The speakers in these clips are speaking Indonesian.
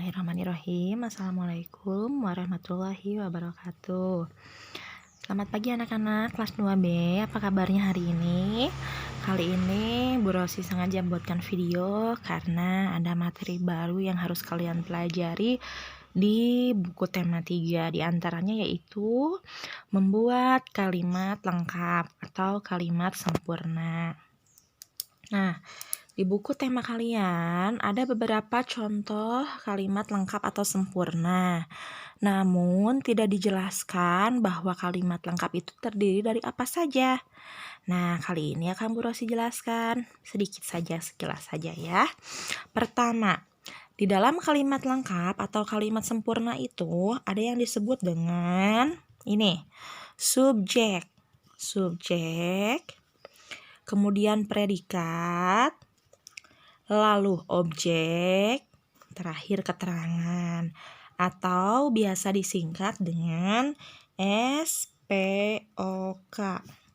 Bismillahirrahmanirrahim. Assalamualaikum warahmatullahi wabarakatuh. Selamat pagi anak-anak kelas 2B. Apa kabarnya hari ini? Kali ini Bu Rosi sengaja membuatkan video karena ada materi baru yang harus kalian pelajari di buku tema 3. Di antaranya yaitu membuat kalimat lengkap atau kalimat sempurna. Nah, di buku tema kalian ada beberapa contoh kalimat lengkap atau sempurna. Namun tidak dijelaskan bahwa kalimat lengkap itu terdiri dari apa saja. Nah, kali ini akan Bu Rosi jelaskan sedikit saja, sekilas saja ya. Pertama, di dalam kalimat lengkap atau kalimat sempurna itu ada yang disebut dengan ini, subjek. Kemudian predikat, lalu objek, terakhir keterangan, atau biasa disingkat dengan SPOK.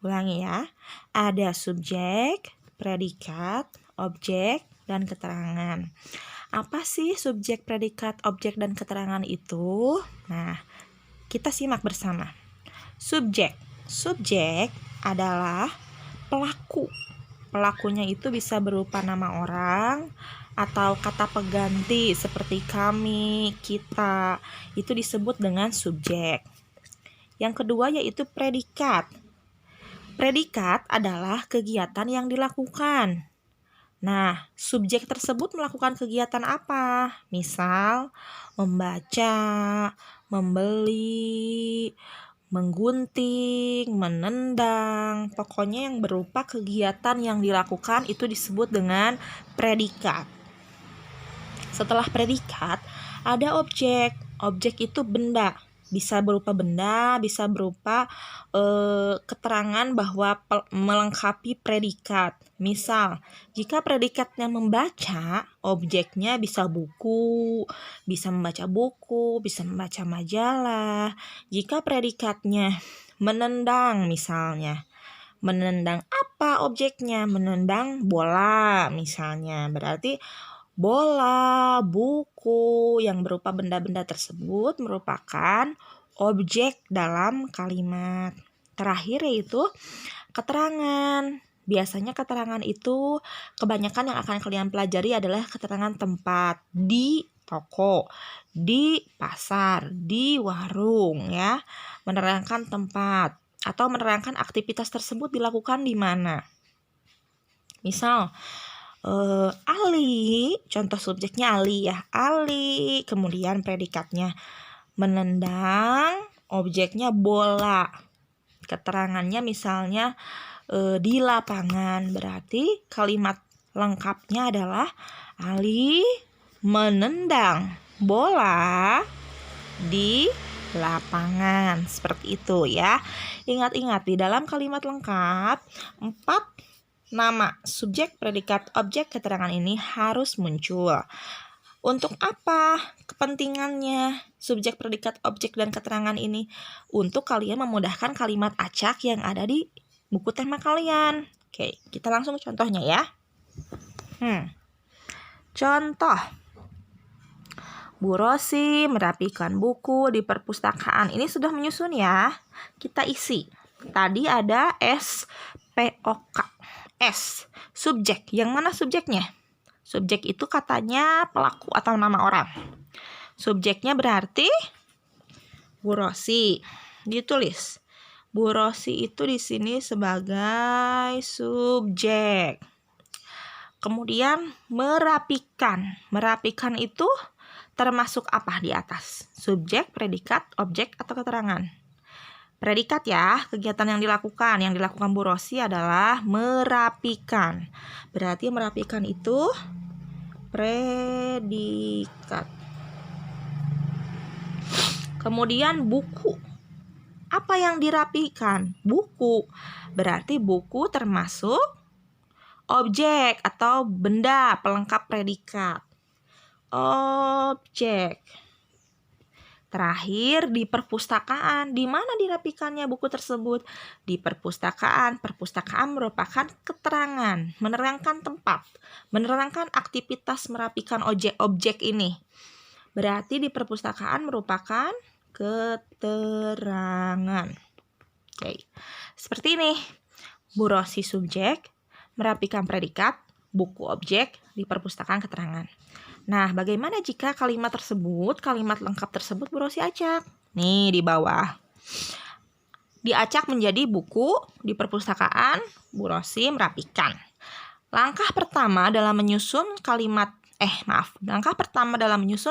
Ulangi ya, ada subjek, predikat, objek, dan keterangan. Apa sih subjek, predikat, objek, dan keterangan itu? Nah, kita simak bersama. Subjek adalah pelaku. Pelakunya itu bisa berupa nama orang atau kata pengganti seperti kami, kita. Itu disebut dengan subjek. Yang kedua yaitu predikat. Predikat adalah kegiatan yang dilakukan. Nah, subjek tersebut melakukan kegiatan apa? Misal, membaca, membeli, menggunting, menendang, pokoknya yang berupa kegiatan yang dilakukan itu disebut dengan predikat. Setelah predikat, ada objek. Objek itu benda. Bisa berupa benda, bisa berupa keterangan bahwa melengkapi predikat. Misal, jika predikatnya membaca, objeknya bisa buku, bisa membaca buku, bisa membaca majalah. Jika predikatnya menendang misalnya, menendang apa objeknya? Menendang bola misalnya. Berarti bola, buku yang berupa benda-benda tersebut merupakan objek dalam kalimat. Terakhir yaitu keterangan. Biasanya keterangan itu kebanyakan yang akan kalian pelajari adalah keterangan tempat di toko, di pasar, di warung ya. Menerangkan tempat atau menerangkan aktivitas tersebut dilakukan di mana. Misal Ali, contoh subjeknya Ali ya. Ali, kemudian predikatnya menendang, objeknya bola. Keterangannya misalnya di lapangan, berarti kalimat lengkapnya adalah Ali menendang bola di lapangan. Seperti itu ya. Ingat-ingat di dalam kalimat lengkap 4 nama, subjek, predikat, objek, keterangan ini harus muncul. Untuk apa kepentingannya subjek, predikat, objek, dan keterangan ini? Untuk kalian memudahkan kalimat acak yang ada di buku tema kalian. Oke, kita langsung contohnya ya. Contoh. Bu Rosi merapikan buku di perpustakaan. Ini sudah menyusun ya. Kita isi. Tadi ada SPOK. S, subjek. Yang mana subjeknya? Subjek itu katanya pelaku atau nama orang. Subjeknya berarti Bu Rosi. Ditulis. Bu Rosi itu di sini sebagai subjek. Kemudian merapikan. Merapikan itu termasuk apa di atas? Subjek, predikat, objek, atau keterangan? Predikat ya, kegiatan yang dilakukan Bu Rosi adalah merapikan. Berarti merapikan itu predikat. Kemudian buku. Apa yang dirapikan? Buku. Berarti buku termasuk objek atau benda pelengkap predikat. Objek. Terakhir di perpustakaan. Di mana dirapikannya buku tersebut? Di perpustakaan. Perpustakaan merupakan keterangan, menerangkan tempat, menerangkan aktivitas merapikan objek ini. Berarti di perpustakaan merupakan keterangan. Oke. Seperti ini. Bu Rosi subjek, merapikan predikat, buku objek, di perpustakaan keterangan. Nah, bagaimana jika kalimat lengkap tersebut Bu Rosi acak? Nih di bawah. Diacak menjadi buku, di perpustakaan, Bu Rosi merapikan. Langkah pertama dalam menyusun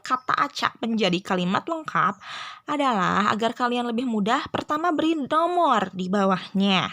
kata acak menjadi kalimat lengkap adalah agar kalian lebih mudah, pertama beri nomor di bawahnya.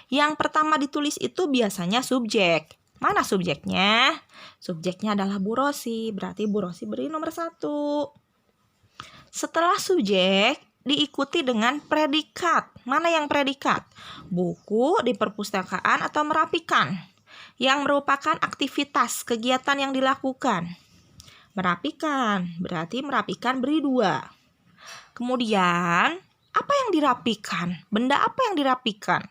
Yang pertama ditulis itu biasanya subjek. Mana subjeknya? Subjeknya adalah Bu Rosi, berarti Bu Rosi beri nomor 1. Setelah subjek, diikuti dengan predikat. Mana yang predikat? Buku, di perpustakaan, atau merapikan. Yang merupakan aktivitas, kegiatan yang dilakukan. Merapikan, berarti merapikan beri 2. Kemudian, apa yang dirapikan? Benda apa yang dirapikan?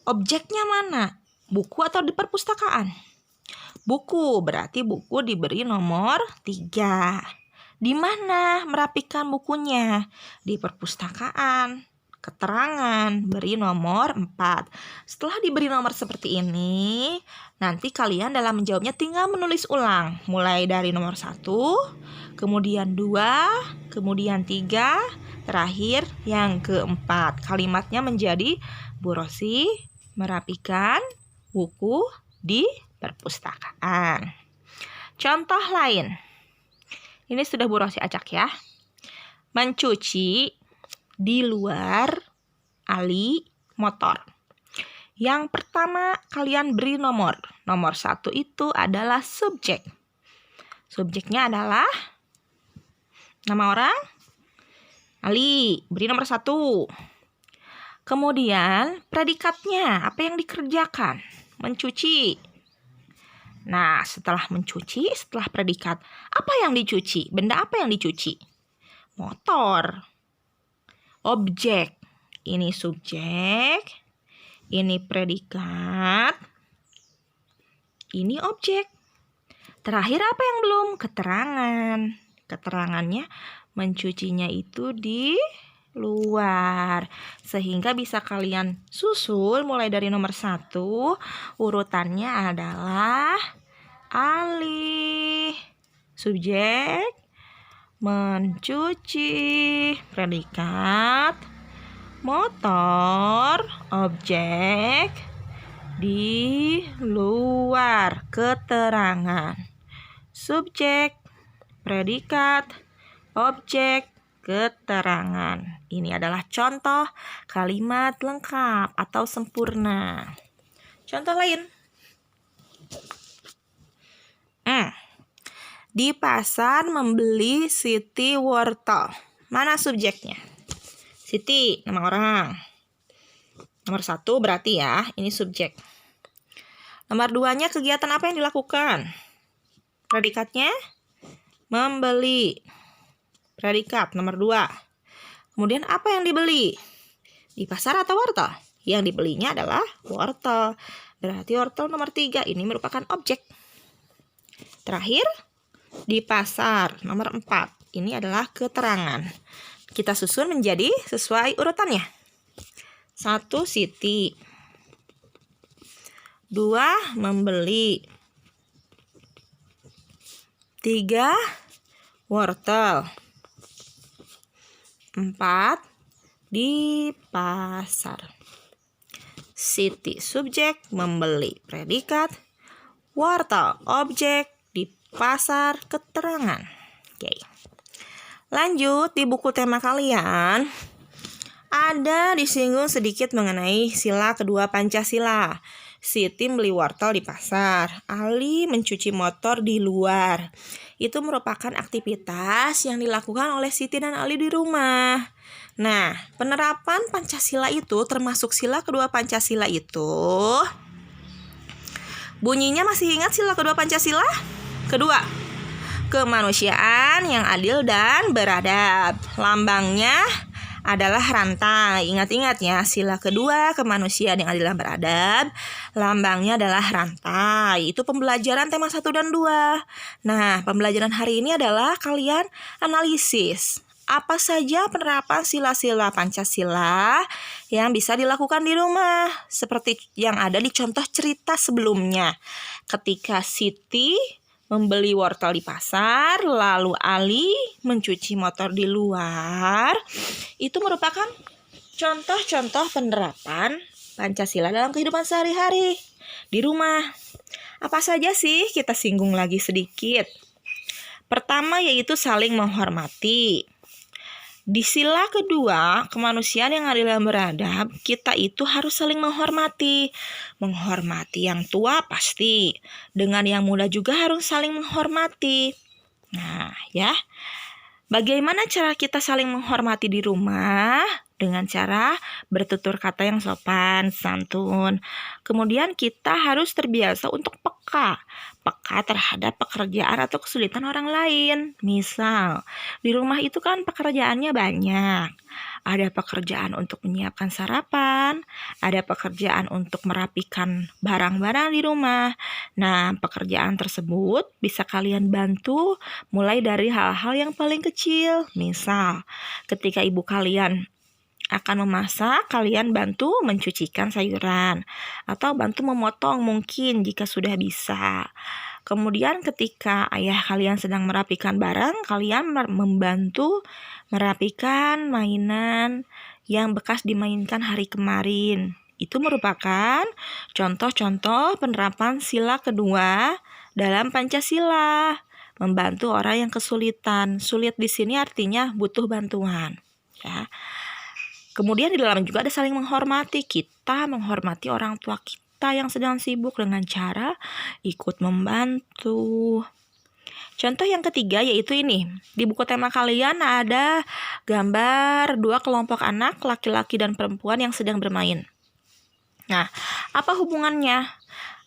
Objeknya mana? Buku atau di perpustakaan? Buku, berarti buku diberi nomor 3. Di mana merapikan bukunya? Di perpustakaan. Keterangan, beri nomor 4. Setelah diberi nomor seperti ini, nanti kalian dalam menjawabnya tinggal menulis ulang. Mulai dari nomor 1, kemudian 2, kemudian 3, terakhir yang keempat. Kalimatnya menjadi Bu Rosi merapikan buku di perpustakaan. Contoh lain. Ini sudah Bu Rosi acak ya. Mencuci di luar ali motor. Yang pertama kalian beri nomor. Nomor 1 itu adalah subjek. Subjeknya adalah nama orang Ali. Beri nomor 1. Kemudian predikatnya, apa yang dikerjakan? Mencuci. Nah, setelah mencuci, setelah predikat, apa yang dicuci? Benda apa yang dicuci? Motor. Objek. Ini subjek. Ini predikat. Ini objek. Terakhir apa yang belum? Keterangan. Keterangannya mencucinya itu di luar. Sehingga bisa kalian susul mulai dari nomor 1. Urutannya adalah Ali. Subjek. Mencuci. Predikat. Motor. Objek. Di luar. Keterangan. Subjek. Predikat. Objek. Keterangan. Ini adalah contoh kalimat lengkap atau sempurna. Contoh lain. Di pasar membeli Siti wortel. Mana subjeknya? Siti, nama orang. Nomor 1 berarti ya, ini subjek. Nomor 2-nya kegiatan apa yang dilakukan? Predikatnya membeli. Predikat nomor 2. Kemudian apa yang dibeli? Di pasar atau wortel? Yang dibelinya adalah wortel. Berarti wortel nomor 3 ini merupakan objek. Terakhir, di pasar nomor 4. Ini adalah keterangan. Kita susun menjadi sesuai urutannya. 1. Siti. 2. Membeli. 3. Wortel. 4. Di pasar. Siti subjek, membeli predikat, wortel objek, di pasar keterangan. Oke. Lanjut, di buku tema kalian ada disinggung sedikit mengenai sila kedua Pancasila. Siti beli wortel di pasar, Ali mencuci motor di luar. Itu merupakan aktivitas yang dilakukan oleh Siti dan Ali di rumah. Nah, penerapan Pancasila itu termasuk sila kedua Pancasila itu. Bunyinya masih ingat sila kedua Pancasila? Kedua, kemanusiaan yang adil dan beradab. Lambangnya adalah rantai. Ingat-ingat ya, sila kedua kemanusiaan yang adil dan beradab, lambangnya adalah rantai. Itu pembelajaran tema 1 dan 2. Nah, pembelajaran hari ini adalah kalian analisis. Apa saja penerapan sila-sila Pancasila yang bisa dilakukan di rumah, seperti yang ada di contoh cerita sebelumnya. Ketika Siti membeli wortel di pasar, lalu Ali mencuci motor di luar, itu merupakan contoh-contoh penerapan Pancasila dalam kehidupan sehari-hari di rumah. Apa saja sih? Kita singgung lagi sedikit. Pertama yaitu saling menghormati. Di sila kedua, kemanusiaan yang adil dan beradab, kita itu harus saling menghormati. Menghormati yang tua pasti, dengan yang muda juga harus saling menghormati. Nah, ya. Bagaimana cara kita saling menghormati di rumah? Dengan cara bertutur kata yang sopan, santun. Kemudian kita harus terbiasa untuk peka terhadap pekerjaan atau kesulitan orang lain. Misal, di rumah itu kan pekerjaannya banyak. Ada pekerjaan untuk menyiapkan sarapan, ada pekerjaan untuk merapikan barang-barang di rumah. Nah, pekerjaan tersebut bisa kalian bantu mulai dari hal-hal yang paling kecil. Misal, ketika ibu kalian akan memasak, kalian bantu mencucikan sayuran atau bantu memotong mungkin jika sudah bisa. Kemudian ketika ayah kalian sedang merapikan barang, kalian membantu merapikan mainan yang bekas dimainkan hari kemarin. Itu merupakan contoh-contoh penerapan sila kedua dalam Pancasila. Membantu orang yang kesulitan. Sulit di sini artinya butuh bantuan, ya. Kemudian di dalam juga ada saling menghormati. Kita menghormati orang tua kita yang sedang sibuk dengan cara ikut membantu. Contoh yang ketiga yaitu ini. Di buku tema kalian ada gambar 2 kelompok anak, laki-laki dan perempuan yang sedang bermain. Nah, apa hubungannya?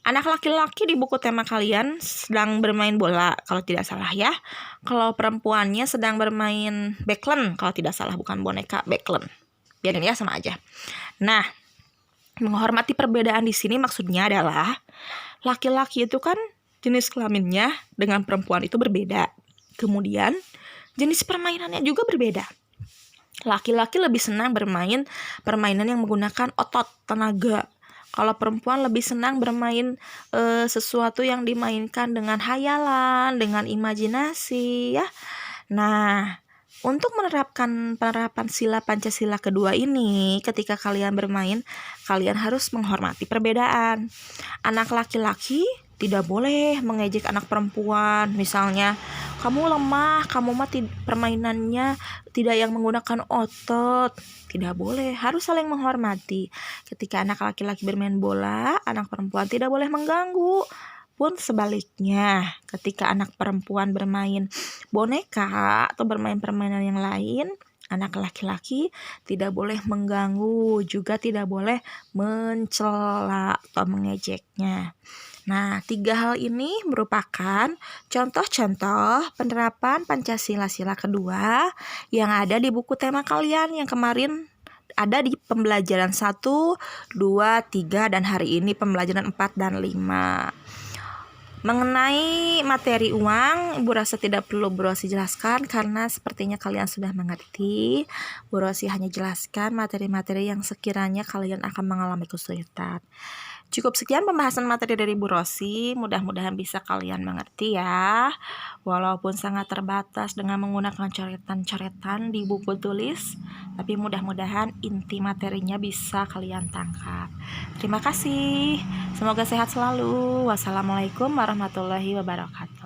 Anak laki-laki di buku tema kalian sedang bermain bola, kalau tidak salah ya. Kalau perempuannya sedang bermain backlen, kalau tidak salah, bukan boneka, backlen. Biarin ya, sama aja. Nah, menghormati perbedaan di sini maksudnya adalah laki-laki itu kan jenis kelaminnya dengan perempuan itu berbeda. Kemudian jenis permainannya juga berbeda. Laki-laki lebih senang bermain permainan yang menggunakan otot, tenaga. Kalau perempuan lebih senang bermain sesuatu yang dimainkan dengan hayalan, dengan imajinasi, ya. Nah, untuk penerapan sila Pancasila kedua ini, ketika kalian bermain, kalian harus menghormati perbedaan. Anak laki-laki tidak boleh mengejek anak perempuan. Misalnya, kamu lemah, kamu mah permainannya tidak yang menggunakan otot. Tidak boleh, harus saling menghormati. Ketika anak laki-laki bermain bola, anak perempuan tidak boleh mengganggu. Pun sebaliknya, ketika anak perempuan bermain boneka atau bermain permainan yang lain, anak laki-laki tidak boleh mengganggu, juga tidak boleh mencela atau mengejeknya. Nah, 3 hal ini merupakan contoh-contoh penerapan Pancasila sila kedua yang ada di buku tema kalian yang kemarin ada di pembelajaran 1, 2, 3, dan hari ini pembelajaran 4 dan 5. Mengenai materi uang, Bu Rosi tidak perlu Bu Rosi jelaskan karena sepertinya kalian sudah mengerti. Bu Rosi hanya jelaskan materi-materi yang sekiranya kalian akan mengalami kesulitan. Cukup sekian pembahasan materi dari Bu Rosi, mudah-mudahan bisa kalian mengerti ya. Walaupun sangat terbatas dengan menggunakan coretan-coretan di buku tulis, tapi mudah-mudahan inti materinya bisa kalian tangkap. Terima kasih, semoga sehat selalu. Wassalamualaikum warahmatullahi wabarakatuh.